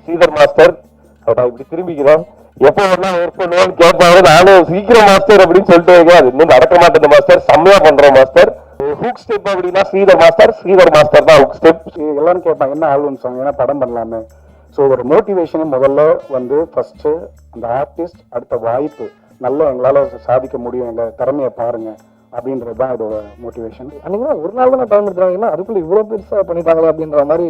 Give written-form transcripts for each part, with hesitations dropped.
Sridhar master நான் இப்படி திரும்பிக்கிறேன். எப்போ வேணா ஒர்க் பண்ணுவோம்னு கேட்பாங்க. நானும் சீக்கிரம் மாஸ்டர் அப்படின்னு சொல்லிட்டு இருக்கேன். அது இன்னும் நடக்க மாட்டேன் மாஸ்டர், செம்மையா பண்றோம் மாஸ்டர். ஹுக் ஸ்டெப் அப்படின்னா ஸ்ரீதர் மாஸ்டர் தான் ஹுக் ஸ்டெப். எல்லாரும் கேட்பாங்க என்ன ஆல்பம் சாங், ஏன்னா படம் பண்ணலாமே. ஸோ ஒரு மோட்டிவேஷன் முதல்ல வந்து ஃபர்ஸ்ட் அந்த ஆர்டிஸ்ட், அடுத்த வாய்ப்பு, நல்லா எங்களால் சாதிக்க முடியும், எங்கள் திறமையை பாருங்க அப்படின்றது தான் இதோட மோட்டிவேஷன். அன்றைக்கி ஒரு நாள் தான் டைம் எடுத்துறாங்கன்னா அதுக்குள்ளே இவ்வளோ பெருசாக பண்ணிட்டாங்களே அப்படின்ற மாதிரி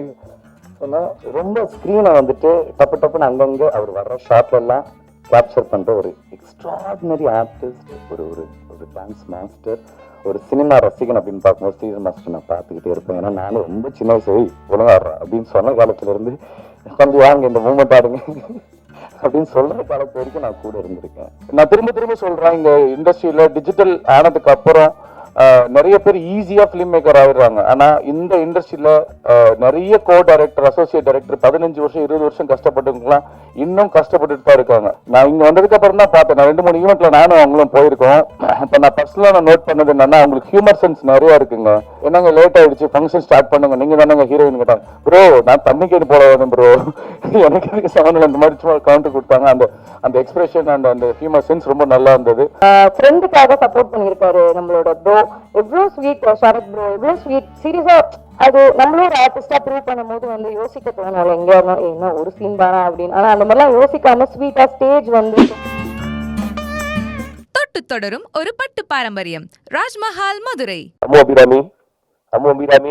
சொன்னால், ரொம்ப ஸ்க்ரீனை வந்துட்டு டப்பு டப்புன்னு அங்கங்கே அவர் வர்ற ஷாட்லெல்லாம் கேப்சர் பண்ணுற ஒரு எக்ஸ்ட்ராடினரி ஆர்டிஸ்ட், ஒரு ஒரு ஒரு டான்ஸ் மாஸ்டர், ஒரு சினிமா ரசிகன் அப்படின்னு பார்க்கும்போது ஸ்ரீதர் மாஸ்டர் நான் பார்த்துக்கிட்டே இருப்பேன். ஏன்னா நானும் ரொம்ப சின்ன வயசு ஒழுங்காடுறேன் அப்படின்னு சொன்ன காலத்துலேருந்து வந்து வாங்க இந்த மூமெண்ட் ஆடுங்க அப்படின்னு சொல்ற காலத்து வரைக்கும் நான் கூட இருந்திருக்கேன். நான் திரும்ப திரும்ப சொல்றேன், இந்த இண்டஸ்ட்ரியில டிஜிட்டல் ஆனதுக்கு அப்புறம் நிறைய பேர் ஈஸியா பிலிம் மேக்கர் ஆயிடுறாங்க. ஆனா இந்த இண்டஸ்ட்ரியில நிறைய கோ டைரக்டர், அசோசியேட் டைரக்டர் 15 வருஷம் 20 வருஷம் கஷ்டப்பட்டுலாம் இன்னும் கஷ்டப்பட்டுட்டு தான் இருக்காங்க. நான் இங்க வந்ததுக்கு அப்புறம் தான் பார்த்தேன். நான் 2-3 ஈவெண்ட்ல நானும் அவங்களும் போயிருக்கோம். இப்ப நான் பர்சனலா நான் நோட் பண்ணது என்னன்னா, அவங்களுக்கு ஹியூமர் சென்ஸ் நிறைய இருக்குங்க. என்னங்க லேட் ஆயிடுச்சு, ஃபங்க்ஷன் ஸ்டார்ட் பண்ணுங்க, நீங்க தானங்க ஹீரோயின் கேட்டாங்க. ப்ரோ நான் தண்ணிக்கு போட வேணும் ப்ரோ, எனக்கு இதுக்கு சமநிலை அந்த மாதிரி சும்மா கவுண்டர் கொடுத்தாங்க. அந்த அந்த எக்ஸ்பிரஷன் அண்ட் அந்த ஹியூமர் சென்ஸ் ரொம்ப நல்லா இருந்தது. ஃப்ரெண்டுக்காக சப்போர்ட் பண்ணியிருக்காரு நம்மளோட ப்ரோ. எவ்வளோ ஸ்வீட் சரத் ப்ரோ, எவ்வளோ ஸ்வீட். சீரியஸா அது நம்மளும் ஒரு ஆர்டிஸ்டா ப்ரூவ் பண்ணும்போது வந்து யோசிக்க தோணும், எங்க என்ன ஒரு சீன் தானா அப்படின்னு. ஆனா அந்த மாதிரிலாம் யோசிக்காம ஸ்வீட்டா ஸ்டேஜ் வந்து தொட்டு தொடரும் ஒரு பட்டு பாரம்பரியம். ராஜ்மஹால் மதுரை. அம்மு அபிராமி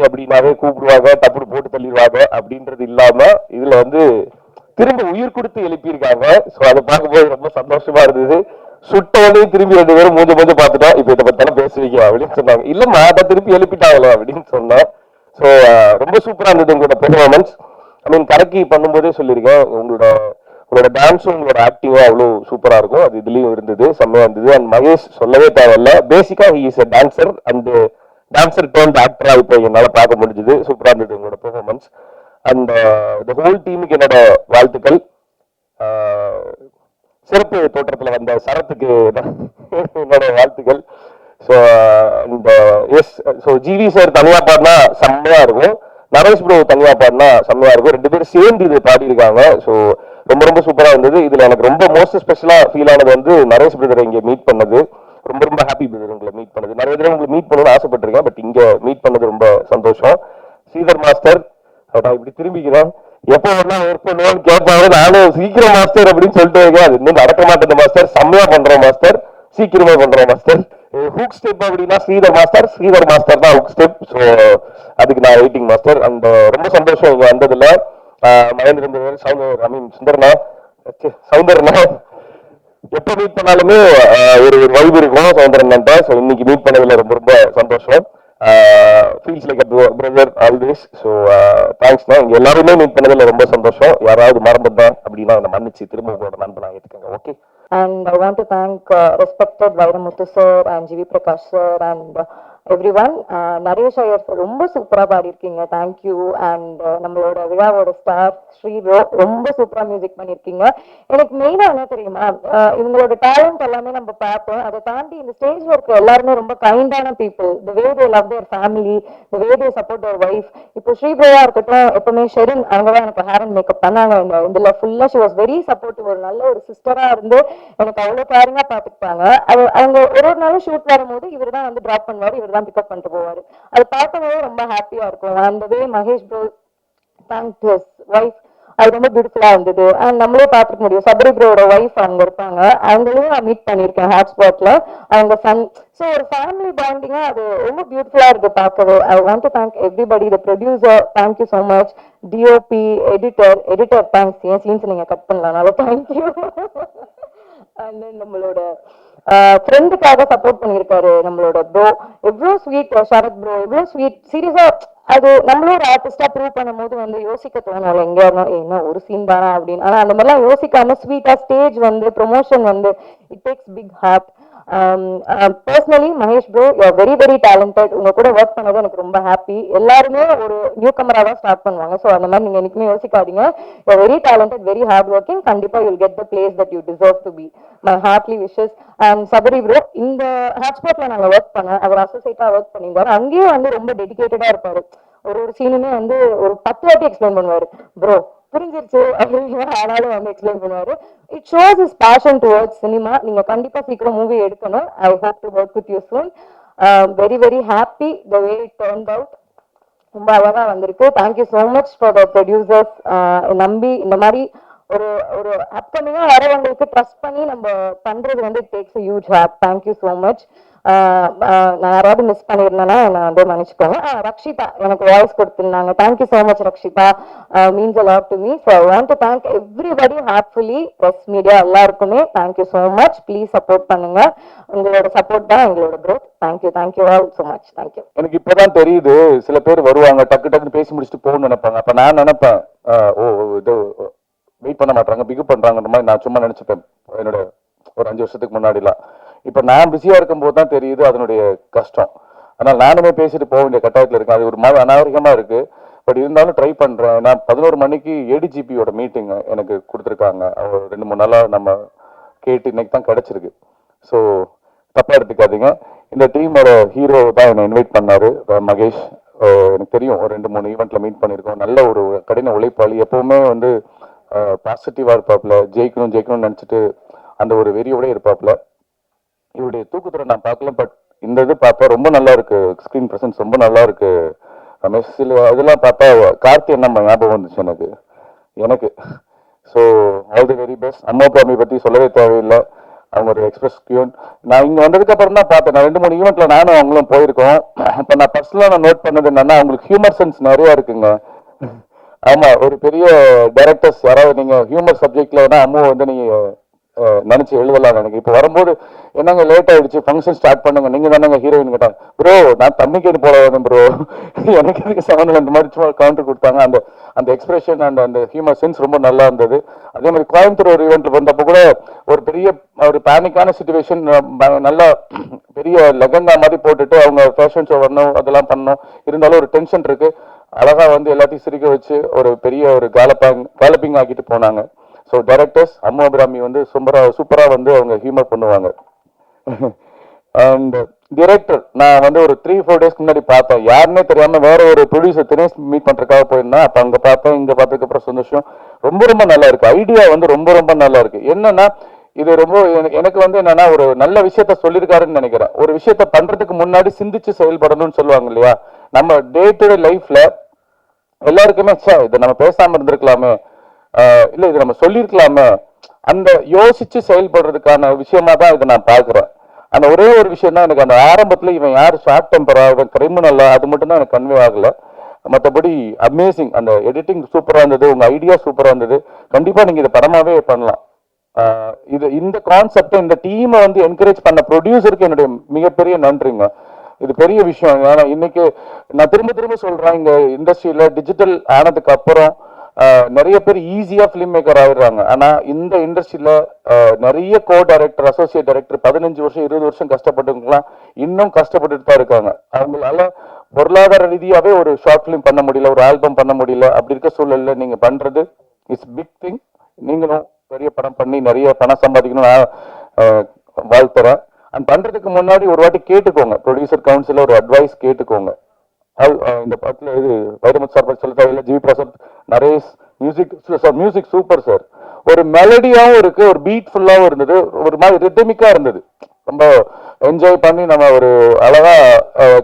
அப்படின்னாவே கூப்பிடுவாங்க, டப்புனு போட்டு தள்ளிடுவாங்க அப்படின்றது இல்லாம இதுல வந்து திரும்ப உயிர் கொடுத்து எழுப்பியிருக்காங்க. ஸோ அதை பார்க்கும்போது ரொம்ப சந்தோஷமா இருந்தது. சுட்டவனே திரும்பி 2 பேரும் மூஞ்ச பார்த்துட்டோம், இப்ப இதை பத்தாலும் பேசுவீங்க அப்படின்னு சொன்னாங்க. இல்லம்மா அதை திருப்பி எழுப்பிட்டாங்களே அப்படின்னு சொன்னேன். ஸோ ரொம்ப சூப்பரா இருந்தது உங்களோட பெர்ஃபார்மன்ஸ். ஐ மீன் கரெக்டி பண்ணும்போதே சொல்லியிருக்கேன், உங்களோட டான்ஸும் உங்களோட ஆக்டிங்கும் அவ்வளோ சூப்பரா இருக்கும். அது இதுலயும் இருந்தது, செம்மையா இருந்தது. அண்ட் மகேஷ் சொல்லவே தேவையில்ல, பேசிக்கா he is a dancer and dancer turned ஆக்டரா இப்போ என்னால பார்க்க முடிஞ்சது. சூப்பரா இருந்தது உங்களோட பெர்ஃபார்மன்ஸ். அண்ட் த ஹோல் டீமுக்கு என்னோட வாழ்த்துக்கள். சிறப்பு தோற்றத்துல வந்த சரத்துக்கு என்னோட வாழ்த்துக்கள். ஸோ இந்த ஜிவி சார் தனியா பாடினா செம்மையா இருக்கும், நரேஷ் ப்ரோ தனியா பாடினா செம்மையா இருக்கும். 2 பேரும் சேர்ந்து இது பாடியிருக்காங்க. ஸோ ரொம்ப ரொம்ப சூப்பரா இருந்தது. இதுல எனக்கு ரொம்ப மோஸ்ட் ஸ்பெஷலா ஃபீல் ஆனது வந்து நரேஷ் பிரதரை இங்க மீட் பண்ணது. ரொம்ப ரொம்ப ஹாப்பி பிரதர் உங்களை மீட் பண்ணது. நிறைய தடவை உங்களுக்கு மீட் பண்ணணும்னு ஆசைப்பட்டிருக்கேன், பட் இங்க மீட் பண்ணது ரொம்ப சந்தோஷம். ஸ்ரீதர் மாஸ்டர் நான் இப்படி திரும்பிக்கிறேன். எப்போ வேணா ஒர்க் பண்ணுவோம்னு கேட்பாங்க. நானும் சீக்கிரம் மாஸ்டர் அப்படின்னு சொல்லிட்டு இருக்கேன். அது இன்னும் நடக்க மாட்டேன் மாஸ்டர், செம்மையா பண்றோம் மாஸ்டர், சீக்கிரமா பண்றோம் மாஸ்டர். ஹுக் ஸ்டெப் அப்படின்னா ஸ்ரீதர் மாஸ்டர் தான் ஹுக் ஸ்டெப். ஸோ அதுக்கு நான் வெயிட்டிங் மாஸ்டர். அந்த ரொம்ப சந்தோஷம் இங்க வந்ததுல. மகேந்திரன் சுந்தரனா எப்ப மீட் பண்ணாலுமே ஒரு வைப் இருக்கும் சௌந்தரன்ட்ட. ஸோ இன்னைக்கு மீட் பண்ணதுல ரொம்ப ரொம்ப சந்தோஷம். feels like a brother always. So thanks ண்ணா. இங்க எல்லாருமே மீட் பண்ணதுல ரொம்ப சந்தோஷம். யாராவது மறந்துட்டேன் அப்படின்னா என்ன மன்னிச்சு திரும்ப உங்களோட நண்பனா ஏத்துக்கங்க. Okay. And I want to thank respected Vairamuthu sir and GV Prakash sir and everyone. Naresh Iyer ரொம்ப சூப்பரா பாடிருக்கீங்க, தேங்க்யூ. அண்ட் நம்மளோட விழாவோட ஸ்டார் ஸ்ரீ ப்ரோ ரொம்ப சூப்பரா மியூசிக் பண்ணிருக்கீங்க. எனக்கு மெயினா என்ன தெரியுமா, இவங்களோட டேலண்ட் எல்லாமே நம்ம பார்ப்போம், அதை தாண்டி இந்த ஸ்டேஜ்ல இருக்க எல்லாருமே ரொம்ப கைண்டான people. The way they love their family, the way they support their wife. இப்போ ஸ்ரீ ப்ரோவா இருக்கட்டும், எப்பவுமே ஷெரின் அவங்க தான் எனக்கு ஹேர் அண்ட் மேக்கப் பண்ணாங்க. இதுல ஃபுல்லா ஷி வாஸ் வெரி சப்போர்ட்டிவ். ஒரு நல்ல ஒரு சிஸ்டரா இருந்து எனக்கு அவ்வளவு கேரிங்கா பாத்துக்கிட்டாங்க. அவங்க ஒரு நாளும் ஷூட் வரும்போது இவர் தான் வந்து டிராப் பண்ணுவாரு, இவர் தான் பிக்கப் பண்ணிட்டு போவாரு. அது பார்க்கும்போது ரொம்ப ஹாப்பியா இருக்கும். அந்த way Mahesh bro thank his wife, அது ரொம்ப பியூட்டிஃபுல்லா இருந்தது. அண்ட் நம்மளே பார்த்துக்க முடியும், சபரி ப்ரோட வைஃப் அங்க இருப்பாங்க, அவங்களையும் நான் மீட் பண்ணியிருக்கேன் ஹாட்ஸ்பாட்ல, அவங்க சன். ஸோ ஒரு ஃபேமிலி பாண்டிங்கா அது ரொம்ப பியூட்டிஃபுல்லா இருக்கு பார்க்கவே. ஐ want to thank everybody, the producer thank you so much, DOP, editor thanks. N scenes நீங்க கட் பண்ணலனால தேங்க்யூ. அண்ட் நம்மளோட ஃப்ரெண்டுக்காக சப்போர்ட் பண்ணியிருக்காரு நம்மளோட ப்ரோ. எவ்வளோ ஸ்வீட் சரத் ப்ரோ, எவ்வளோ ஸ்வீட். சீரியஸா அது நம்மளும் ஒரு ஆர்டிஸ்டா ப்ரூவ் பண்ணும்போது வந்து யோசிக்க தோணும், எங்க என்ன ஒரு சீன் தானா அப்படின்னு. ஆனா அந்த மாதிரிலாம் யோசிக்காம ஸ்வீட்டா ஸ்டேஜ் வந்து ப்ரொமோஷன் வந்து it takes big heart. Personally Mahesh bro you are very very talented. உங்க கூட ஒர்க் பண்ணது எனக்கு ரொம்ப ஹாப்பி. எல்லாருமே ஒரு நியூ கமரா தான் ஸ்டார்ட் பண்ணுவாங்க. ஸோ அந்த மாதிரி நீங்க என்னைக்குமே யோசிக்காதீங்க. You are very talented, very hard working. கண்டிப்பா you will get the place that you deserve to be. My heartly wishes. And Sabari bro, இந்த ஹாட்ஸ்பாட்ல நாங்க ஒர்க் பண்ணேன், அவர் அசோசியேட்டா ஒர்க் பண்ணியிருந்தாரு. அங்கேயும் வந்து ரொம்ப டெடிகேட்டடா இருப்பாரு. ஒரு சீனுமே வந்து ஒரு 10 வாட்டி எக்ஸ்பிளைன் பண்ணுவாரு. ப்ரோ புரிஞ்சிருச்சு அப்படின்னு ஆனாலும் வந்து எக்ஸ்பிளைன் பண்ணுவாரு. It shows is fashion towards cinema. நீங்க கண்டிப்பா சீக்கிரம் மூவி எடுக்கணும். I hope to work with you soon. Very very happy the way it turned out. ரொம்ப அழகா வந்திருக்கு. Thank you so much for the producers. நம்பி இந்த மாதிரி ஒரு ஒரு அப்கமிங்கா வரவங்களுக்கு ட்ரஸ்ட் பண்ணி நம்ம பண்றது வந்து it takes huge help. Thank you so much. நான் யாராவது மிஸ் பண்ணியிருந்தேன்னா நான் வந்து மன்னிச்சுக்கோங்க. ரக்ஷிதா எனக்கு வாய்ஸ் கொடுத்துருந்தாங்க. Thank you so much Rakshitha. Means a lot to me. So I want to thank everybody heartfully. Press media எல்லாருக்குமே thank you so much. Please support பண்ணுங்க. உங்களோட சப்போர்ட் தான் எங்களோட growth. Thank you all so much. Thank you. எனக்கு இப்பதான் தெரியுது, சில பேர் வருவாங்க டக்கு டக்குன்னு பேசி முடிச்சுட்டு போகணும்னு நினைப்பாங்க. அப்ப நான் நினைப்பேன் இது வெயிட் பண்ண மாட்டாங்க, பிகப் பண்றாங்கன்ற மாதிரி நான் சும்மா நினைச்சுப்பேன் என்னோட ஒரு 5 வருஷத்துக்கு முன்னாடிலாம். இப்ப நான் பிஸியா இருக்கும் போது தான் தெரியுது அதனுடைய கஷ்டம். அதனால நானுமே பேசிட்டு போக வேண்டிய கட்டாயத்துல இருக்கேன். அது ஒரு மாதிரி அநாகரிகமா இருக்கு. பட் இருந்தாலும் ட்ரை பண்றேன். நான் 11 மணிக்கு ஏடிஜிபியோட மீட்டிங் எனக்கு கொடுத்துருக்காங்க. 2-3 நாளா நம்ம கேட்டு இன்னைக்கு தான் கிடைச்சிருக்கு. ஸோ தப்பா எடுத்துக்காதீங்க. இந்த டீமோட ஹீரோ தான் என்னை இன்வைட் பண்ணாரு, மகேஷ். எனக்கு தெரியும், ஒரு 2-3 ஈவெண்ட்ல மீட் பண்ணியிருக்கோம். நல்ல ஒரு கடின உழைப்பாளி. எப்பவுமே வந்து பாசிட்டிவா இருப்பாப்ல, ஜெயிக்கணும்னு நினைச்சிட்டு அந்த ஒரு வெறியோட இருப்பாப்ல. இவருடைய தூக்குத்துறை நான் பார்க்கல, பட் இந்த இது பார்த்தா ரொம்ப நல்லா இருக்கு. ஸ்கிரீன் பிரசன்ஸ் ரொம்ப நல்லா இருக்கு. ரமேஷ் சில இதெல்லாம் பார்த்தா கார்த்தி என்ன ஞாபகம் வந்துச்சு எனக்கு. So all the very best. அம்மா பாமி பத்தி சொல்லவே தேவையில்லை. அவங்க ஒரு எக்ஸ்பிரஸ் கியூன். நான் இங்க வந்ததுக்கு அப்புறம் தான் பார்த்தேன். நான் 2-3 ஈவெண்ட்ல நானும் அவங்களும் போயிருக்கோம். அப்ப நான் பர்சனலா நான் நோட் பண்ணது என்னன்னா, அவங்களுக்கு ஹியூமர் சென்ஸ் நிறைய இருக்குங்க. ஆமா, ஒரு பெரிய டைரக்டர்ஸ் யாராவது நீங்க ஹியூமர் சப்ஜெக்ட்ல வேணா அம்மா வந்து நீங்க நினைச்சு எழுதலாம். எனக்கு இப்போ வரும்போது என்னங்க லேட் ஆயிடுச்சு, ஃபங்க்ஷன் ஸ்டார்ட் பண்ணுங்க, நீங்க தானங்க ஹீரோயின் கேட்டாங்க. ப்ரோ நான் தண்ணிக்கேடு போல வந்தேன் ப்ரோ, எனக்கு எதுக்கு சமநிலை அந்த மாதிரி சும்மா கவுண்டர் கொடுத்தாங்க. அந்த அந்த எக்ஸ்பிரஷன் அண்ட் அந்த ஹியூமர் சென்ஸ் ரொம்ப நல்லா இருந்தது. அதே மாதிரி கோயம்புத்தூர் ஒரு ஈவெண்ட் வந்தப்போ கூட ஒரு பெரிய ஒரு பேனிக்கான சுச்சுவேஷன், நல்லா பெரிய லெகங்கா மாதிரி போட்டுட்டு அவங்க ஃபேஷன் ஷோ வரணும், அதெல்லாம் பண்ணணும். இருந்தாலும் ஒரு டென்ஷன் இருக்கு. அழகா வந்து எல்லாத்தையும் சிரிக்க வச்சு ஒரு பெரிய ஒரு காலப்பிங் ஆக்கிட்டு போனாங்க. ஸோ டைரக்டர்ஸ் அம்மு அபிராமி வந்து சூப்பரா வந்து அவங்க ஹியூமர் பண்ணுவாங்க. அண்ட் டிரெக்டர் நான் வந்து ஒரு 3-4 டேஸ்க்கு முன்னாடி பார்த்தேன். யாருன்னே தெரியாம வேற ஒரு ப்ரொடியூசர் தினேஷ் மீட் பண்றதுக்காக போயிருந்தேன். அப்ப அங்க பார்த்தேன், இங்க பார்த்ததுக்கு அப்புறம் சந்தோஷம். ரொம்ப நல்லா இருக்கு. ஐடியா வந்து ரொம்ப நல்லா இருக்கு. என்னன்னா இது ரொம்ப எனக்கு வந்து என்னன்னா ஒரு நல்ல விஷயத்த சொல்லியிருக்காருன்னு நினைக்கிறேன். ஒரு விஷயத்த பண்றதுக்கு முன்னாடி சிந்திச்சு செயல்படணும்னு சொல்லுவாங்க இல்லையா. நம்ம டே டு டே லைஃப்ல எல்லாருக்குமே இதை நம்ம பேசாம இருந்திருக்கலாமே, இல்ல இது நம்ம சொல்லியிருக்கலாமே, அந்த யோசிச்சு செயல்படுறதுக்கான விஷயமா தான் இதை நான் பாக்குறேன். அந்த ஒரே ஒரு விஷயம் தான் எனக்கு அந்த ஆரம்பத்துல இவன் யார் ஷார்ட் டெம்பரா, இவன் கிரிமினலா, அது மட்டும் தான் எனக்கு கன்வே ஆகல. மற்றபடி அமேசிங். அந்த எடிட்டிங் சூப்பரா இருந்தது, உங்க ஐடியா சூப்பரா இருந்தது. கண்டிப்பா நீங்க இதை படமாவே பண்ணலாம். இது இந்த கான்செப்ட் இந்த டீமை வந்து என்கரேஜ் பண்ண ப்ரொடியூசருக்கு என்னுடைய மிகப்பெரிய நன்றிங்க. இது பெரிய விஷயம். ஏன்னா இன்னைக்கு நான் திரும்ப சொல்றேன், இங்க இண்டஸ்ட்ரியில டிஜிட்டல் ஆனதுக்கு அப்புறம் நிறைய பேர் ஈஸியா பிலிம் மேக்கர் ஆயிடுறாங்க. ஆனா இந்த இண்டஸ்ட்ரியில நிறைய கோ டைரக்டர், அசோசியேட் டைரக்டர் 15 வருஷம் 20 வருஷம் கஷ்டப்பட்டுலாம் இன்னும் கஷ்டப்பட்டுட்டு தான் இருக்காங்க. அவங்களால பொருளாதார ரீதியாவே ஒரு ஷார்ட் பிலிம் பண்ண முடியல, ஒரு ஆல்பம் பண்ண முடியல. அப்படி இருக்க சூழல்ல நீங்க பண்றது இட்ஸ் பிக் திங். நீங்களும் பெரிய படம் பண்ணி நிறைய பணம் சம்பாதிக்கணும் வாழ்த்துறேன். அண்ட் பண்றதுக்கு முன்னாடி ஒரு வாட்டி கேட்டுக்கோங்க, ப்ரொடியூசர் கவுன்சில ஒரு அட்வைஸ் கேட்டுக்கோங்க. இந்த படத்துல இது வைரமுத்து சார் சொல்ல தேவையில்லை, GV Prasad, Naresh, music super sir. ஒரு மெலடியாவும் இருக்கு, ஒரு பீட் ஃபுல்லாவும் இருந்தது, ஒரு மாதிரி ரிதமிக்கா இருந்தது. ரொம்ப என்ஜாய் பண்ணி நம்ம ஒரு அழகா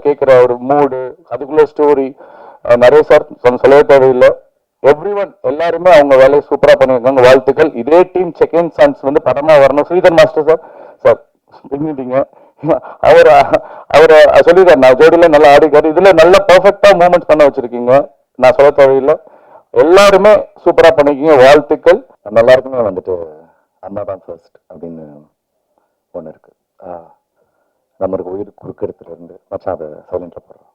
கேட்கிற ஒரு மூடு, அதுக்குள்ள ஸ்டோரி. நரேஷ் சார் சொல்லவே தேவையில்லை. எவ்ரிவன் எல்லாருமே அவங்க வேலையை சூப்பரா பண்ணிருக்காங்க. வாழ்த்துக்கள். இதே டீம் செகண்ட் சான்ஸ் வந்து படமா வரணும். ஸ்ரீதர் மாஸ்டர் சார் பின்னிட்டீங்க. அவரை சொல்லிடுறாரு, நான் ஜோடியில நல்லா ஆடிக்காரு, இதுல நல்ல பெர்ஃபெக்டா மூவ்மெண்ட் பண்ண வச்சிருக்கீங்க. நான் சொல்ல தேவையில்லை, எல்லாருமே சூப்பரா பண்ணிருக்கீங்க. வாழ்த்துக்கள். எல்லாருக்குமே வந்துட்டு அண்ணா தான் ஃபர்ஸ்ட் அப்படின்னு ஒன்று இருக்கு. நம்மளுக்கு உயிர் குறுக்கிறதுல இருந்து மச்சான் அதை சைலண்ட்ல போடுறோம்.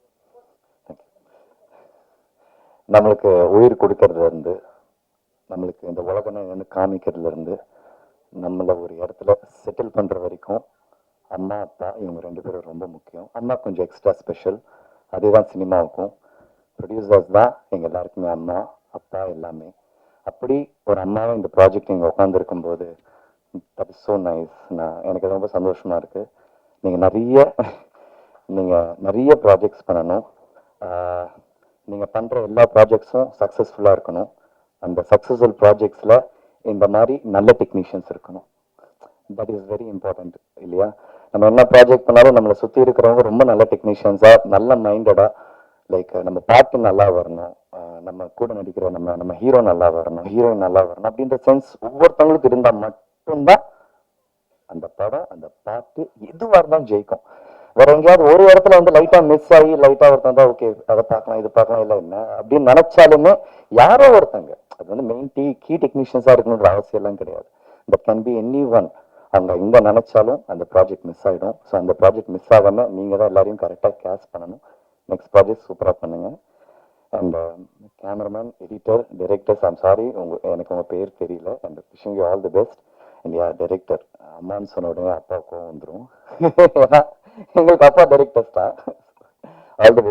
நம்மளுக்கு உயிர் கொடுக்கறதுல இருந்து, நம்மளுக்கு இந்த உலகம் என்னன்னு காமிக்கிறதுல இருந்து, நம்மளை ஒரு இடத்துல செட்டில் பண்ற வரைக்கும் அம்மா அப்பா இவங்க 2 பேரும் ரொம்ப முக்கியம். அம்மா கொஞ்சம் எக்ஸ்ட்ரா ஸ்பெஷல். அதுதான் சினிமாவுக்கும். ப்ரொடியூசர்ஸ் தான் எங்க எல்லாருக்குமே அம்மா அப்பா எல்லாமே. அப்படி ஒரு அம்மாவை இந்த ப்ராஜெக்ட் நீங்க உட்காந்துருக்கும் போது தட் இஸ் ஸோ நைஸ். எனக்கு ரொம்ப சந்தோஷமா இருக்கு. நீங்க நிறைய ப்ராஜெக்ட்ஸ் பண்ணணும். நீங்க பண்ற எல்லா ப்ராஜெக்ட்ஸும் சக்சஸ்ஃபுல்லா இருக்கணும். அந்த சக்ஸஸ்ஃபுல் ப்ராஜெக்ட்ஸில் இந்த மாதிரி நல்ல டெக்னீஷியன்ஸ் இருக்கணும். தட் இஸ் வெரி இம்பார்ட்டன்ட் இல்லையா? நம்ம என்ன ப்ராஜெக்ட் பண்ணாலும் நம்மளை சுற்றி இருக்கிறவங்க ரொம்ப நல்ல டெக்னீஷியன்ஸாக, நல்ல மைண்டடாக, லைக் நம்ம பாட்டு நல்லா வரணும், நம்ம கூட நடிக்கிற நம்ம ஹீரோ நல்லா வரணும், ஹீரோயின் நல்லா வரணும் அப்படின்ற சென்ஸ் ஒவ்வொருத்தவங்களுக்கு இருந்தால் மட்டும்தான் அந்த படம், அந்த பாட்டு எதுவாக இருந்தாலும் ஜெயிக்கும். வேற எங்கேயாவது ஒரு இடத்துல வந்து லைட்டாக மிஸ் ஆகி லைட்டாக ஒருத்தங்க ஓகே அதை பார்க்கலாம் இது பார்க்கலாம் இல்லை என்ன அப்படின்னு நினைச்சாலுமே யாரோ ஒருத்தங்க, அது வந்து மெயின் கீ டெக்னீஷியன்ஸாக இருக்கணுன்ற அவசியம் எல்லாம் கிடையாது. That can be any one. அவங்க எங்கே நினைச்சாலும் அந்த ப்ராஜெக்ட் மிஸ் ஆகிடும். ஸோ அந்த ப்ராஜெக்ட் மிஸ் ஆகாமல் நீங்கள் தான் எல்லாரையும் கரெக்டாக கேஷ் பண்ணணும். நெக்ஸ்ட் ப்ராஜெக்ட் சூப்பராக பண்ணுங்க. And cameraman, editor, directors, I'm sorry எனக்கு உங்கள் பேர் தெரியல. And wishing you all the best. And yeah director, அம்மான்னு சொன்ன உடனே அப்பாவுக்கும் வந்துடும். ஏன்னா எங்களுக்கு அப்பா டைரக்டர்ஸ் தான். All the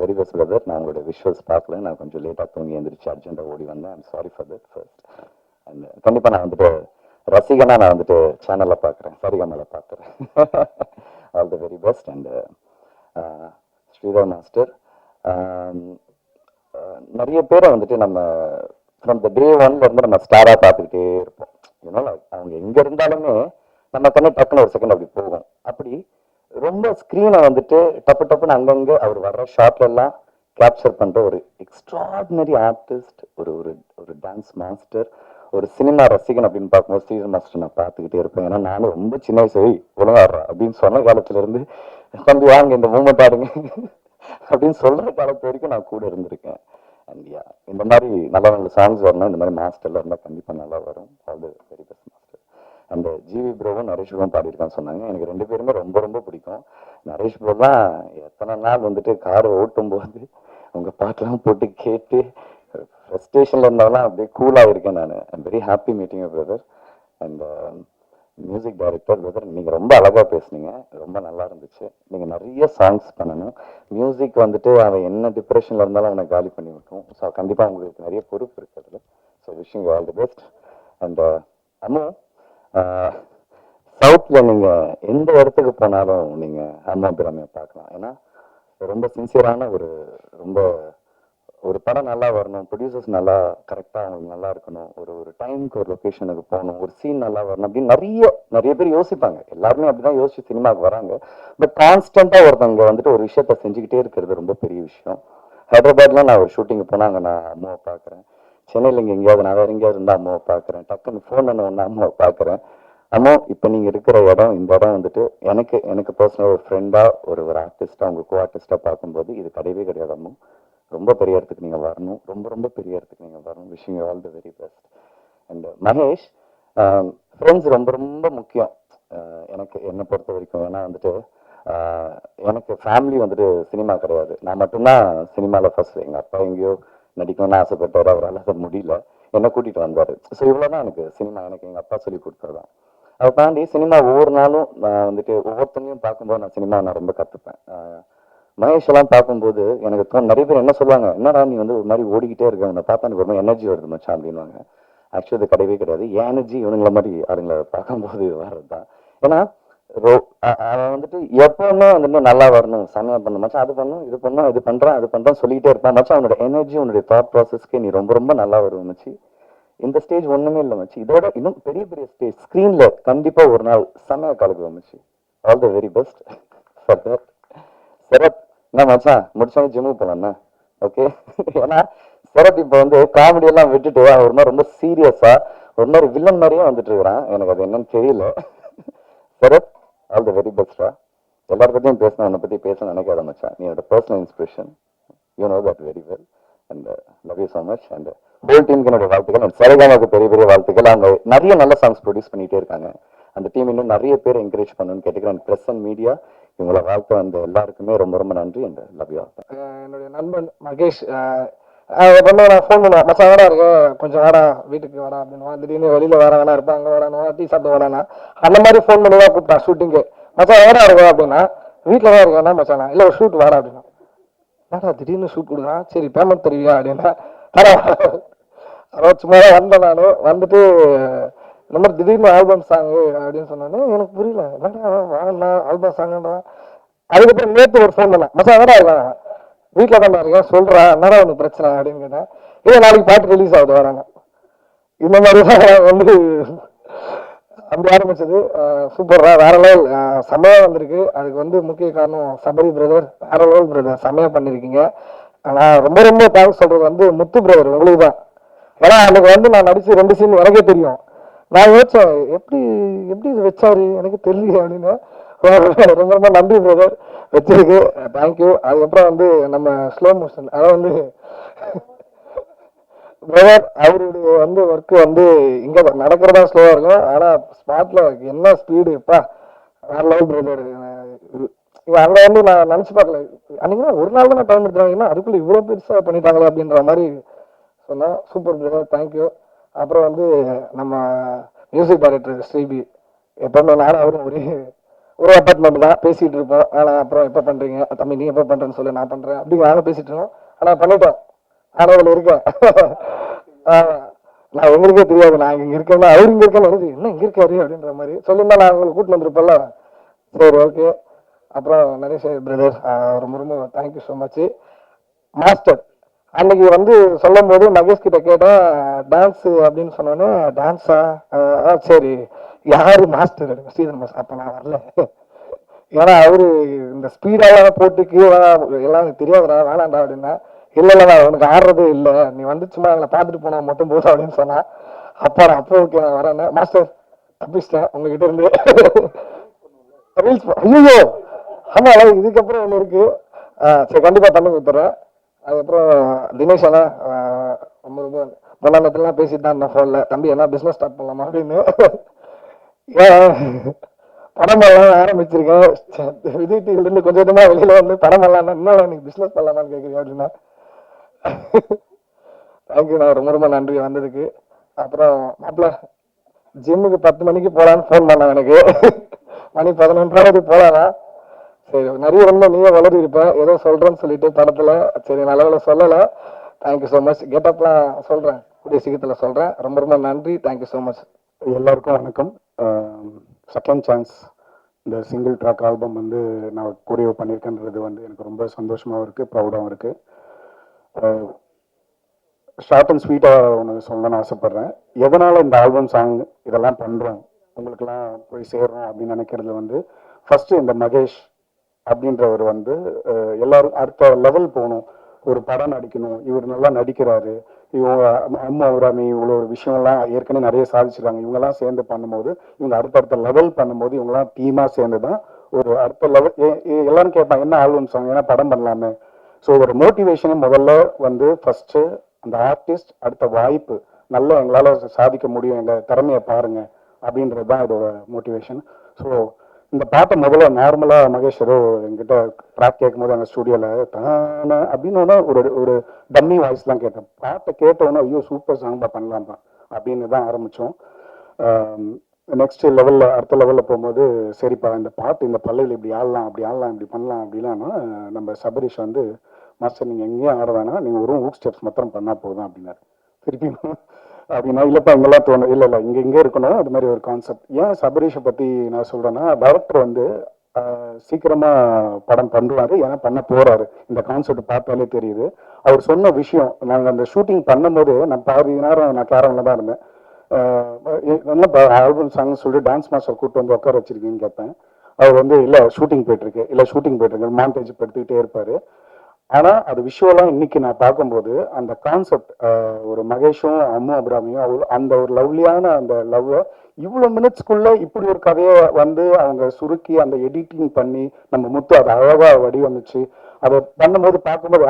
very best brother. நான் உங்களோட விஷுவல்ஸ் பார்க்கல, நான் கொஞ்சம் லேட்டாக தூங்கி எழுந்திரிச்சு அர்ஜென்ட்டாக ஓடி வந்தேன். I'm sorry for that first. And கண்டிப்பாக நான் வந்துட்டு ரசிகனா நான் வந்துட்டு சேனலில் பார்க்குறேன், சரிகமலை பார்க்குறேன். All the very best. And Sriram master, நிறைய பேரை வந்துட்டு நம்ம ஃப்ரம் த டே ஒன்ல இருந்து நம்ம ஸ்டாராக பார்த்துக்கிட்டே இருப்போம். ஏன்னா அவங்க எங்கே இருந்தாலுமே நம்ம கண்ணு டக்குன்னு ஒரு செகண்ட் அப்படி போகும். அப்படி ரொம்ப ஸ்க்ரீனை வந்துட்டு டப்புன்னு அங்கங்கே அவர் வர்ற ஷார்ட்ல எல்லாம் கேப்சர் பண்ணுற ஒரு எக்ஸ்ட்ராடினரி ஆர்டிஸ்ட், ஒரு ஒரு ஒரு டான்ஸ் மாஸ்டர், ஒரு சினிமா ரசிகன் அப்படின்னு பார்க்கும்போது ஸ்ரீராம் மாஸ்டர் நான் பார்த்துக்கிட்டே இருப்பேன். ஏன்னா நானும் ரொம்ப சின்ன வயசு ஒழுங்காடுறேன் அப்படின்னு சொன்ன காலத்துல இருந்து தம்பி வாங்க இந்த மூமெண்ட் ஆடுங்க அப்படின்னு சொல்ற காலத்து வரைக்கும் நான் கூட இருந்திருக்கேன். அண்ட் யா, இந்த மாதிரி நல்ல நல்ல சாங்ஸ் வரணும், இந்த மாதிரி மாஸ்டர்ல இருந்தால் கண்டிப்பாக நல்லா வரும். All the very best master. அந்த ஜிவி ப்ரோவும் நரேஷ் ப்ரோவும் பாடியிருக்கான்னு சொன்னாங்க. எனக்கு ரெண்டு பேருமே ரொம்ப ரொம்ப பிடிக்கும். நரேஷ் ப்ரோலாம் எத்தனை நாள் வந்துட்டு கார் ஓட்டும் போது உங்க பாட்டெல்லாம் போட்டு கேட்டு ஃப்ரஸ்ட்ரேஷன்ல இருந்தாலும் அப்படியே கூலாக இருக்கேன் நான். I'm very happy meeting brother. And music director brother, நீங்கள் ரொம்ப அழகாக பேசுனீங்க, ரொம்ப நல்லா இருந்துச்சு. நீங்கள் நிறைய சாங்ஸ் பண்ணணும். மியூசிக் வந்துட்டு அவன் என்ன டிப்ரெஷனில் இருந்தாலும் அவனை காலி பண்ணி விட்டுரும். ஸோ கண்டிப்பாக உங்களுக்கு நிறைய பொறுப்பு இருக்கிறதுல. So wishing you all the best. And அம்மா, சவுத்தில் நீங்கள் எந்த இடத்துக்கு போனாலும் நீங்கள் அம்மா பிராமியை பார்க்கலாம். ஏன்னா ரொம்ப சின்சியரான ரொம்ப ஒரு படம் நல்லா வரணும், ப்ரொடியூசர்ஸ் நல்லா கரெக்டாக அவங்களுக்கு நல்லா இருக்கணும், ஒரு டைமுக்கு ஒரு லொக்கேஷனுக்கு போகணும், ஒரு சீன் நல்லா வரணும் அப்படின்னு நிறைய பேர் யோசிப்பாங்க. எல்லாருமே அப்படிதான் யோசிச்சு சினிமாவுக்கு வராங்க. பட் கான்ஸ்டன்ட்டாக ஒருத்தவங்க வந்துட்டு ஒரு விஷயத்த செஞ்சுக்கிட்டே இருக்கிறது ரொம்ப பெரிய விஷயம். ஹைதராபாத்ல நான் ஒரு ஷூட்டிங் போனாங்க, நான் அம்மாவை பார்க்குறேன். சென்னையில் இங்கே எங்கேயாவது நான் வேற எங்கேயாவது இருந்தால் அம்மாவை பார்க்குறேன். டக்குன்னு ஃபோன் பண்ண ஒன்று அம்மாவை பார்க்குறேன். அம்மா, இப்போ நீங்கள் இருக்கிற இடம், இந்த இடம் வந்துட்டு எனக்கு பர்சனலாக ஒரு ஃப்ரெண்டாக ஒரு ஆர்டிஸ்டாக உங்கள் கோ ஆர்டிஸ்டாக பார்க்கும்போது இது கிடையவே கிடையாது அம்மா. ரொம்ப பெரிய இடத்துக்கு நீங்கள் வரணும், ரொம்ப பெரிய இடத்துக்கு நீங்கள் வரணும். Wishing you all the very best. And Mahesh, friends ரொம்ப ரொம்ப முக்கியம் என்னை பொறுத்த வரைக்கும். ஏன்னா வந்துட்டு எனக்கு ஃபேமிலி வந்துட்டு சினிமா கிடையாது. நான் மட்டும்தான் சினிமாவில் ஃபர்ஸ்ட். எங்கள் அப்பா எங்கேயோ நடிக்கணும்னு ஆசைப்பட்டார், அவரால் அதை முடியல, என்னை கூட்டிகிட்டு வந்தார். ஸோ இவ்வளோதான் எனக்கு சினிமா, எனக்கு எங்கள் அப்பா சொல்லி கொடுத்ததுதான். அதை தாண்டி சினிமா ஒவ்வொரு நாளும் நான் வந்துட்டு ஒவ்வொருத்தனையும் பார்க்கும்போது நான் சினிமா நான் ரொம்ப கற்றுப்பேன். மகேஷ் எல்லாம் பார்க்கும்போது எனக்கு நிறைய பேர் என்ன சொல்லுவாங்க, என்னடா நீ வந்து ஒரு மாதிரி ஓடிக்கிட்டே இருக்க, உன்னை பார்த்தா எனக்கு ஒரு எனர்ஜி வருது மச்சான் அப்படின்வாங்க. ஆக்சுவலி அது கிடையவே கிடையாது. என் எனர்ஜி இவனுங்களை மாதிரி ஆளுங்களை பார்க்கும்போது வர்றது தான். ஏன்னா அவன் வந்துட்டு எப்பவுமே வந்துட்டு நல்லா வரணும், செமையா பண்ணணும் மச்சான், அது பண்ணும் இது பண்ணும் இது பண்றான் அது பண்றான் சொல்லிக்கிட்டே இருப்பான் மச்சான். அவனோட எனர்ஜி, உன்னுடைய தாட் ப்ராசஸ்க்கு நீ ரொம்ப ரொம்ப நல்லா வருவ மச்சி. இந்த ஸ்டேஜ் ஒண்ணுமே இல்லை மச்சி, இதோட இன்னும் பெரிய பெரிய ஸ்டேஜ் ஸ்கிரீன்ல கண்டிப்பா ஒரு நாள் செமையா கலக்குவோம் மச்சி. All the very best for that. Sarath, என்ன மச்சான் முடிச்சாலும் ஜிம்முக்கு போலாம்ண்ணா, ஓகே? ஏன்னா சரத் இப்போ வந்து காமெடி எல்லாம் விட்டுட்டு ஒரு மாதிரி ரொம்ப சீரியஸா ஒரு மாதிரி வில்லன் மாதிரியே வந்துட்டு இருக்கிறான். எனக்கு அது என்னன்னு தெரியல. சரத், ஆல் தி வெரி பெஸ்டா. எல்லார பத்தியும் பேசணும், உன்னை பத்தி பேச நினைக்காத மச்சான். நீ என்னோட personal inspiration, you know that very well. And love you so much. And whole டீமுக்கு என்னோட வாழ்த்துக்கள். அண்ட் சரிகமாவுக்கு பெரிய பெரிய வாழ்த்துக்கள். அவங்க நிறைய நல்ல சாங்ஸ் ப்ரொடியூஸ் பண்ணிட்டே இருக்காங்க. அந்த டீம் இன்னும் நிறைய பேர் என்கரேஜ் பண்ணணும்னு கேட்டுக்கிறேன். ப்ரெஸ் அண்ட் மீடியா இவங்களை வாழ்த்து வந்த எல்லாருக்குமே ரொம்ப ரொம்ப நன்றி. And love you. என்னுடைய நண்பன் மகேஷ் நான் ஃபோன் பண்ணுவேன், மச்சான் வாடா இருக்கேன், கொஞ்சம் வாடா வீட்டுக்கு வாடா அப்படின்னு. திடீர்னு வெளியில வேற வேணா இருப்பேன், அங்கே வேணா டீ சாப்பிட்டு வேணா அந்த மாதிரி ஃபோன் பண்ணி தான் கூப்பிட்டான் ஷூட்டிங்கு. மச்சான் வேடா இருக்கேன் அப்படின்னா, வீட்டில் தான் இருக்கேன்னா மச்சானா இல்லை ஒரு ஷூட் வாடா அப்படின்னா, வேடா திடீர்னு ஷூட் கொடுக்குறான், சரி பேமெண்ட் தருவியா அப்படின்னா, அதான் சும்மா தான் வந்தேன். நான் வந்துட்டு இந்த மாதிரி திடீர்னு ஆல்பம் சாங்கு அப்படின்னு சொன்னானே எனக்கு புரியல, வேணா ஆல்பம் சாங்குன்றான். அதுக்கப்புறம் நேற்று ஒரு ஃபோன் பண்ணேன், மச்சான் வேடா இருக்கேன் வீட்டில் தான் இருக்கேன் சொல்கிறேன், என்னடா ஒன்று பிரச்சனை அப்படின்னு கேட்டேன். நாளைக்கு பாட்டு ரிலீஸ் ஆகுது வராங்க. இந்த மாதிரி தான் வந்து அப்படி ஆரம்பிச்சது. சூப்பரா வேற லெவல் செம்மையா வந்திருக்கு. அதுக்கு வந்து முக்கிய காரணம் சபரி பிரதர், வேற லெவல் பிரதர், செம்மையா பண்ணிருக்கீங்க. நான் ரொம்ப ரொம்ப தேங்க்ஸ் சொல்றது வந்து முத்து பிரதர் உங்களுக்கு தான். ஏன்னா அன்னைக்கு வந்து நான் நடிச்சு 2 சீன் எனக்கே தெரியும். நான் யோசிச்சேன் எப்படி எப்படி இது வச்சாரு எனக்கு தெரியல அப்படின்னு. ரொம்ப ரொம்ப நன்றி பிரதர் வச்சிருக்கு, தேங்க்யூ. அதுக்கப்புறம் வந்து நம்ம ஸ்லோ மோஷன் அதாவது வந்து பிரதர் அவருடைய வந்து ஒர்க்கு வந்து இங்க நடக்கிறதா ஸ்லோவா இருக்கும், ஆனா ஸ்பாட்ல என்ன ஸ்பீடு எப்பா வேற லெவல் பிரதர். அங்க வந்து நான் நினைச்சு பார்க்கல, அன்னைக்கு ஒரு நாள் தான் டைம் எடுத்தாங்கன்னா அதுக்குள்ள இவ்வளவு பெருசா பண்ணிட்டாங்களா அப்படின்ற மாதிரி சொன்னா. Super brother, thank you. அப்புறம் வந்து நம்ம மியூசிக் டைரக்டர் ஸ்ரீபி, எப்பவுமே நானும் அவரும் ஒரு அப்பார்ட்மெண்ட் தான் பேசிட்டு இருப்போம். ஆனா அப்புறம் எப்ப பண்றீங்க தம்பி, நீ எப்ப பண்றேன்னு சொல்லி நான் பண்றேன் அப்படி நானும் பேசிட்டு இருக்கோம். ஆனா பண்ணிட்டோம், ஆனா அதுல இருக்கேன். நான் எங்களுக்கே தெரியாது நான் இங்க இருக்கேன்னா அவரு இங்க இருக்கேன்னு எனக்கு என்ன இங்க இருக்காரு அப்படின்ற மாதிரி சொல்லிருந்தா நான் உங்களுக்கு கூட்டிட்டு வந்திருப்பேன்ல. சரி, ஓகே. அப்புறம் நரேஷ் பிரதர் ரொம்ப ரொம்ப தேங்க்யூ ஸோ மச். மாஸ்டர் அன்னைக்கு வந்து சொல்லும் போது மகேஷ் கிட்ட கேட்டேன் டான்ஸ் அப்படின்னு சொன்னோன்னே, டான்ஸா சரி யாரு மாஸ்டர் ஸ்ரீதர் மாஸ்டர். அப்ப நான் வரல, ஏன்னா அவரு இந்த ஸ்பீடாலாம் போட்டு கீழே எல்லாம் தெரியாதுடா வேணாண்டா அப்படின்னா. இல்ல உனக்கு ஆடுறதே இல்ல, நீ வந்து சும்மா எங்களை பார்த்துட்டு போனா மட்டும் போதும் அப்படின்னு சொன்னா. அப்பாடா அப்போ ஓகே நான் வரேன் மாஸ்டர், தப்பிச்சிட்டேன் உங்ககிட்ட இருந்து. ஐயோ ஆமா இதுக்கப்புறம் ஒண்ணு இருக்கு. சரி கண்டிப்பா பண்ணி கொடுத்துறேன். அதுக்கப்புறம் தினேஷ் அண்ணா ரொம்ப ரொம்ப முன்னாள் பேசிட்டு தான் இருந்தேன் ஃபோன்ல, தம்பி என்ன பிசினஸ் ஸ்டார்ட் பண்ணலாமா அப்படின்னு. படம் எல்லாம் ஆரம்பிச்சிருக்கேன், விஜய் டிவில இருந்து கொஞ்சம் கொஞ்சமா வெளியில வந்து படம் எல்லாம் இன்னும் எனக்கு பிசினஸ் பண்ணலாமான்னு கேட்குறீங்க அப்படின்னா. தேங்க்யூ, நான் ரொம்ப ரொம்ப நன்றி வந்ததுக்கு. அப்புறம் மாப்பிள்ள ஜிம்முக்கு 10 மணிக்கு போலான்னு ஃபோன் பண்ணேன் எனக்கு, மணி 11 போலானா. சரி நிறைய ரொம்ப நீயே வளரி இருப்பேன் ஏதோ சொல்றேன்னு சொல்லிட்டு படத்துல, சரி நல்ல சொல்லல. Thank you so much. கெட்டப்லாம் சொல்றேன் கூடிய சீக்கிரத்துல சொல்றேன். ரொம்ப ரொம்ப நன்றி, தேங்க்யூ ஸோ மச். எல்லாருக்கும் வணக்கம். செகண்ட் சான்ஸ் இந்த சிங்கிள் ட்ராக் ஆல்பம் வந்து நான் கூடிய பண்ணியிருக்கேன்றது வந்து எனக்கு ரொம்ப சந்தோஷமாகவும் இருக்குது, ப்ரௌடாகவும் இருக்குது. ஷார்ட் அண்ட் ஸ்வீட்டாக ஒன்று சொல்லணும்னு ஆசைப்பட்றேன். எதனால் இந்த ஆல்பம் சாங் இதெல்லாம் பண்ணுறோம் உங்களுக்கெல்லாம் போய் சேர்றோம் அப்படின்னு நினைக்கிறது வந்து, ஃபஸ்ட்டு இந்த மகேஷ் அப்படின்றவர் வந்து எல்லாரும் அடுத்த லெவல் போகணும், ஒரு படம் நடிக்கணும், இவர் நல்லா நடிக்கிறாரு, இவங்க அம்மா அவராமி இவ்வளோ ஒரு விஷயம்லாம் ஏற்கனவே நிறைய சாதிச்சிருக்காங்க, இவங்கெல்லாம் சேர்ந்து பண்ணும்போது இவங்க அடுத்தடுத்த லெவல் பண்ணும்போது இவங்கெல்லாம் டீமாக சேர்ந்து தான் ஒரு அடுத்த லெவல். எல்லாரும் கேட்பாங்க என்ன ஆல்பம் சாங் ஏன்னா படம் பண்ணலாமே. ஸோ ஒரு மோட்டிவேஷனை முதல்ல வந்து ஃபஸ்ட்டு அந்த ஆர்டிஸ்ட் அடுத்த வாய்ப்பு நல்லா எங்களால் சாதிக்க முடியும், எங்கள் திறமையை பாருங்க அப்படின்றது தான் இதோட மோட்டிவேஷன். ஸோ இந்த பாட்டை முதல்ல நார்மலாக மகேஷ் ஏதோ எங்கிட்ட ட்ராக் கேட்கும்போது எங்கள் ஸ்டுடியோவில் தானே அப்படின்னு ஒரு டம்மி வாய்ஸ்லாம் கேட்டேன். பாட்டை கேட்டோன்னே ஐயோ சூப்பர் சாங்பா பண்ணலாம்ப்பா அப்படின்னு தான் ஆரம்பித்தோம். நெக்ஸ்ட் லெவலில் அடுத்த லெவலில் போகும்போது சரிப்பா இந்த பாட்டு இந்த பல்லையில் இப்படி ஆடலாம் அப்படி ஆடலாம் இப்படி பண்ணலாம் அப்படிலாம் நம்ம சபரிஷ் வந்து மாஸ்டர் நீங்கள் எங்கேயும் ஆட வேணாம், நீங்கள் ஒரு ஊக் ஸ்டெப்ஸ் மாத்திரம் பண்ணால் போதும் அப்படின்னாரு. திருப்பி அப்படின்னா இல்லைப்பா இங்கெல்லாம் தோணும், இல்லை இங்கே இருக்கணும் அது மாதிரி ஒரு கான்செப்ட். ஏன் சபரீஷை பற்றி நான் சொல்கிறேன்னா, டைரக்டர் வந்து சீக்கிரமாக படம் பண்ணுறாரு, ஏன்னா பண்ண போகிறாரு. இந்த கான்செப்ட் பார்த்தாலே தெரியுது. அவர் சொன்ன விஷயம், நாங்கள் அந்த ஷூட்டிங் பண்ணும்போது நான் பாதி நேரம் நான் கேரவனில் தான் இருந்தேன். நல்லா ஆல்பம் சாங்னு சொல்லிட்டு டான்ஸ் மாஸ்டர் கூப்பிட்டு வந்து உட்கார வச்சிருக்கீங்கன்னு கேட்பேன். அவர் வந்து இல்லை ஷூட்டிங் போயிட்டுருக்கு மாண்டேஜ் படுத்துக்கிட்டே இருப்பார். ஆனால் அது விஷுவலாக இன்னைக்கு நான் பார்க்கும்போது அந்த கான்செப்ட் ஒரு மகேஷும் அம்மு அபிராமியும் அந்த ஒரு லவ்லியான அந்த லவ்வை இவ்வளோ மினிட்ஸ்க்குள்ள இப்படி ஒரு கதையை வந்து அவங்க சுருக்கி அந்த எடிட்டிங் பண்ணி நம்ம முத்து அதை அழகாக வடிவமைச்சு அதை பண்ணும்போது பார்க்கும்போது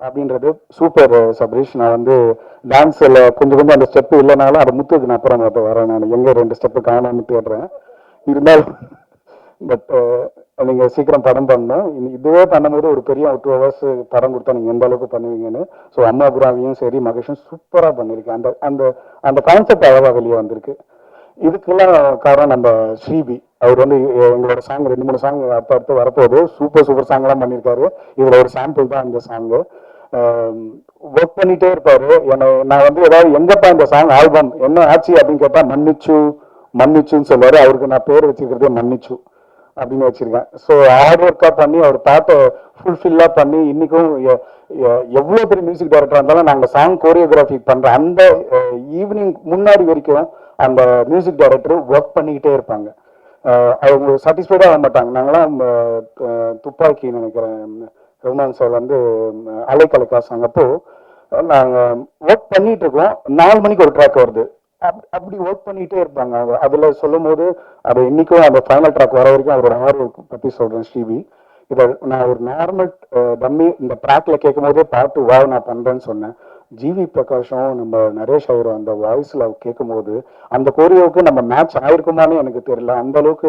அப்படின்றது சூப்பர் சபரீஷ். நான் வந்து டான்ஸில் கொஞ்சம் அந்த ஸ்டெப்பு இல்லைனாலும் அதை முத்துக்கு நான் அப்புறம் வரேன், நான் எங்கே 2 ஸ்டெப்பு காணாமல் தேடுறேன். இருந்தாலும் பட் நீங்கள் சீக்கிரம் படம் பண்ணணும். இதுவே பண்ணும்போது ஒரு பெரிய 2 hours படம் கொடுத்தா நீங்கள் எந்த அளவுக்கு பண்ணுவீங்கன்னு. ஸோ அம்மா அபிராமியும் சரி மகேஷும் சூப்பராக பண்ணியிருக்கேன். அந்த அந்த அந்த கான்செப்ட் அழகாக வெளியே வந்திருக்கு. இதுக்கெல்லாம் காரணம் நம்ம ஸ்ரீபி. அவர் வந்து எங்களோட சாங் 2-3 சாங் அடுத்து வரப்போகுது, சூப்பர் சாங்லாம் பண்ணியிருக்காரு. இதில் ஒரு சாம்பிள் தான் இந்த சாங்கு. ஒர்க் பண்ணிகிட்டே இருப்பார். நான் வந்து ஏதாவது எங்கப்பா இந்த சாங் ஆல்பம் என்ன ஆச்சு அப்படின்னு கேட்டால் மன்னிச்சுன்னு சொல்லுவார். அவருக்கு நான் பேர் வச்சுக்கிறதே மன்னிச்சு அப்படின்னு வச்சிருக்கேன். ஸோ ஹார்ட் ஒர்க்காக பண்ணி அவர் பாட்டை ஃபுல்ஃபில்லாக பண்ணி இன்றைக்கும் எவ்வளோ பெரிய மியூசிக் டைரக்டராக இருந்தாலும் நாங்கள் சாங் கோரியோகிராஃபி பண்ணுற அந்த ஈவினிங் முன்னாடி வரைக்கும் அந்த மியூசிக் டைரக்டர் ஒர்க் பண்ணிக்கிட்டே இருப்பாங்க. அவங்க சாட்டிஸ்ஃபைடாக ஆக மாட்டாங்க. நாங்களாம் துப்பாக்கி நினைக்கிறேன் ரகுமான் சார் வந்து அலைக்கலைக்கா சாங் அப்போ நாங்கள் ஒர்க் பண்ணிட்டு இருக்கோம், 4 மணிக்கு ஒரு ட்ராக் வருது. அப்படி ஒர்க் பண்ணிகிட்டே இருப்பாங்க. அதில் சொல்லும் போது அது இன்னைக்கும் அந்த ஃபைனல் ட்ராக் வர வரைக்கும் அவரோட ஹார்ட் ஒர்க் பற்றி சொல்கிறேன். ஸ்ரீவி இதை நான் ஒரு நார்மல் டம்மி இந்த ட்ராக்ல கேட்கும் போதே பாட்டு நான் பண்ணுறேன்னு சொன்னேன். ஜிவி பிரகாஷும் நம்ம நரேஷ் அவரும் அந்த வாய்ஸில் கேட்கும்போது அந்த கோரியோவுக்கு நம்ம மேட்ச் ஆயிருக்குமான்னு எனக்கு தெரியல. அந்த அளவுக்கு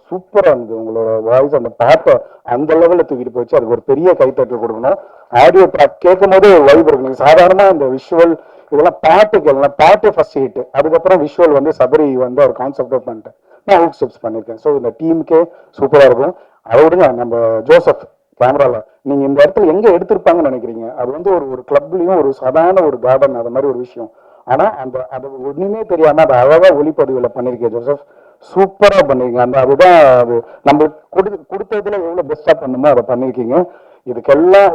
சூப்பராக இருந்தது உங்களோட வாய்ஸ். அந்த பாட்டை அந்த லெவலில் தூக்கிட்டு போச்சு. அதுக்கு ஒரு பெரிய கைத்தட்டல் கொடுக்கணும். ஆடியோ ட்ராக் கேட்கும் போதே ஒரு வைப் இருக்கு. நீங்கள் சாதாரணமாக இந்த விஷுவல் இதெல்லாம் பாட்டு கேட்கலாம். பாட்டு ஃபர்ஸ்ட் ஹிட், அதுக்கப்புறம் விஷுவல் வந்து சபரி வந்து ஒரு கான்செப்ட் பண்ணிட்டேன், நான் அவுட் ஸ்டெப்ஸ் பண்ணியிருக்கேன். ஸோ இந்த டீமுக்கே சூப்பராக இருக்கும். அதை விடுங்க, நம்ம ஜோசப் கேமரால நீங்க இந்த இடத்துல எங்க எடுத்திருப்பாங்கன்னு நினைக்கிறீங்க? அது வந்து ஒரு கிளப்லயும் ஒரு சாதாரண ஒரு கார்டன் அது மாதிரி ஒரு விஷயம். ஆனா அது ஒண்ணுமே தெரியாம அதை அழகா ஒளிப்பதிவுல பண்ணிருக்கேன் ஜோசப். சூப்பரா பண்ணிருக்கீங்க. அதுதான் அது நம்ம கொடுத்ததுல எவ்வளவு பெஸ்டா பண்ணுமோ அதை பண்ணிருக்கீங்க. இதுக்கெல்லாம்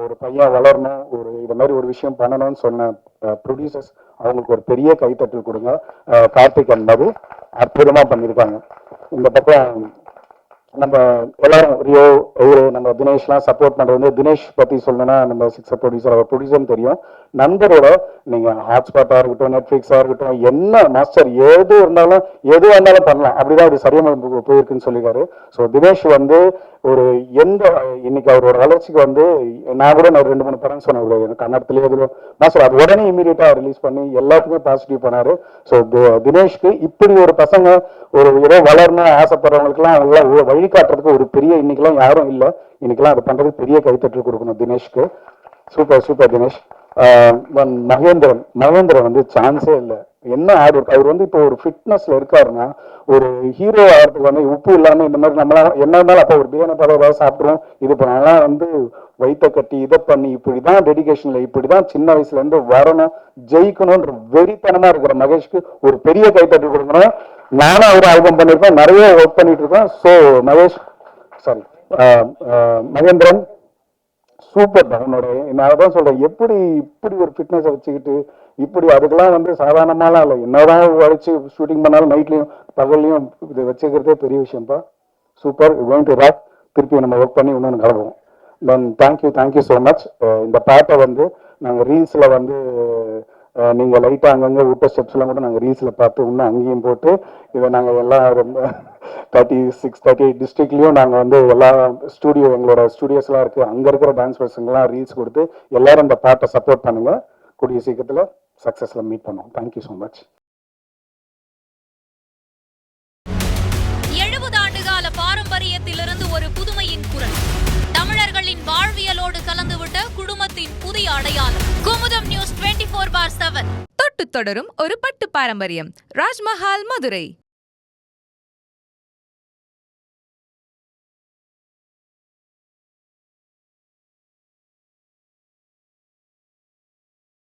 ஒரு பையன் வளரணும், இது மாதிரி ஒரு விஷயம் பண்ணணும்னு சொன்ன ப்ரொடியூசர்ஸ் அவங்களுக்கு ஒரு பெரிய கைத்தட்டல் கொடுங்க. கார்த்திக் என்பது அற்புதமா பண்ணியிருக்காங்க. இந்த பக்கம் நம்ம எல்லாரும் ரியோ நம்ம தினேஷ்லாம் சப்போர்ட் பண்றது வந்து தினேஷ் பத்தி சொல்லணும்னா நம்ம சிக்ஸர் ப்ரொடியூசர், அவர் ப்ரொடியூசர்னு தெரியும். நண்பரோட நீங்க ஹாட்ஸ்பாட்டா இருக்கட்டும், நெட்ஃபிளிக்ஸா இருக்கட்டும், என்ன மாஸ்டர் எது இருந்தாலும் பண்ணலாம். அப்படிதான் அது சரியா போயிருக்குன்னு சொல்லியிருக்காரு. ஸோ தினேஷ் வந்து இன்னைக்கு அவரோட வளர்ச்சிக்கு வந்து நான் கூட 2-3 படம் சொன்னேன் கன்னடத்திலேயே எதுவும் மாஸ்டர் அது உடனே இமீடியட்டா ரிலீஸ் பண்ணி எல்லாத்துக்குமே பாசிட்டிவ் பண்ணாரு. ஸோ தினேஷ்க்கு இப்படி ஒரு பசங்க ஏதோ வளரணும் ஆசைப்படுறவங்களுக்குலாம் அவங்களாம் வழிகாட்டுறதுக்கு ஒரு பெரிய இன்னைக்கெல்லாம் யாரும் இல்லை. இன்னைக்கெல்லாம் அது பண்றதுக்கு பெரிய கைத்தட்டல் கொடுக்கணும் தினேஷ்க்கு. சூப்பர் தினேஷ். மகேந்திரன் வந்து சான்ஸே இல்லை. என்ன ஆட் ஒர்க் அவர் வந்து இப்போ ஒரு ஃபிட்னஸ்ல இருக்காருன்னா ஒரு ஹீரோ ஆகிறதுக்கு வந்து உப்பு இல்லாம இந்த மாதிரி நம்மளால என்ன இருந்தாலும் அப்போ ஒரு பிரியாணி பரவாயில்ல சாப்பிடுவோம். இது பண்ணலாம் வந்து வயிற்ற கட்டி இதை பண்ணி இப்படிதான் டெடிகேஷன்ல இப்படிதான் சின்ன வயசுல இருந்து வரணும் ஜெயிக்கணும்ன்ற வெறித்தனமா இருக்கிற மகேஷ்க்கு ஒரு பெரிய கைத்தட்டி கொடுக்கணும். நானும் அவர் ஆல்பம் பண்ணிருக்கோம், நிறைய ஒர்க் பண்ணிட்டு இருக்கோம். ஸோ மகேந்திரன் சூப்பர் தான். உன்னோட நான் அதான் சொல்றேன், இப்படி ஒரு ஃபிட்னஸை வச்சுக்கிட்டு இப்படி அதுக்கெல்லாம் வந்து சாதாரணமாலாம் இல்லை. என்னதான் உழைச்சு ஷூட்டிங் பண்ணாலும் நைட்லையும் பகல்லையும் இதை வச்சுக்கிறதே பெரிய விஷயம்ப்பா. சூப்பர். Going to rock. திருப்பி நம்ம ஒர்க் பண்ணி இன்னொன்று கலப்போம். Then thank you so much. இந்த பாட்டை வந்து நாங்கள் ரீல்ஸில் வந்து நீங்கள் லைட்டாக அங்கங்கே விட்ட ஸ்டெப்ஸ்லாம் கூட நாங்கள் ரீல்ஸில் பார்த்து இன்னும் அங்கேயும் போட்டு இதை நாங்கள் எல்லாம் ரொம்ப 38 டிஸ்ட்ரிக்ட்லையும் நாங்கள் வந்து எல்லா எங்களோட ஸ்டூடியோஸ்லாம் இருக்குது, அங்கே இருக்கிற டான்ஸ் பர்சன்லாம் ரீல்ஸ் கொடுத்து எல்லாரும் இந்த பாட்டை சப்போர்ட் பண்ணுங்க. கூடிய சீக்கிரத்தில் சக்ஸஸில் மீட் பண்ணுவோம். Thank you so much. 70 ஆண்டுகால பாரம்பரியத்திலிருந்து ஒரு புதுமையின் குரல், தமிழர்களின் வாழ்வியலோடு கலந்துவிட்ட குடும்பத்தின் புதிய அடையாளம். குமுதம் நியூஸ் 24/7 தொட்டு தொடரும் ஒரு பட்டு பாரம்பரியம். ராஜ்மஹால், மதுரை.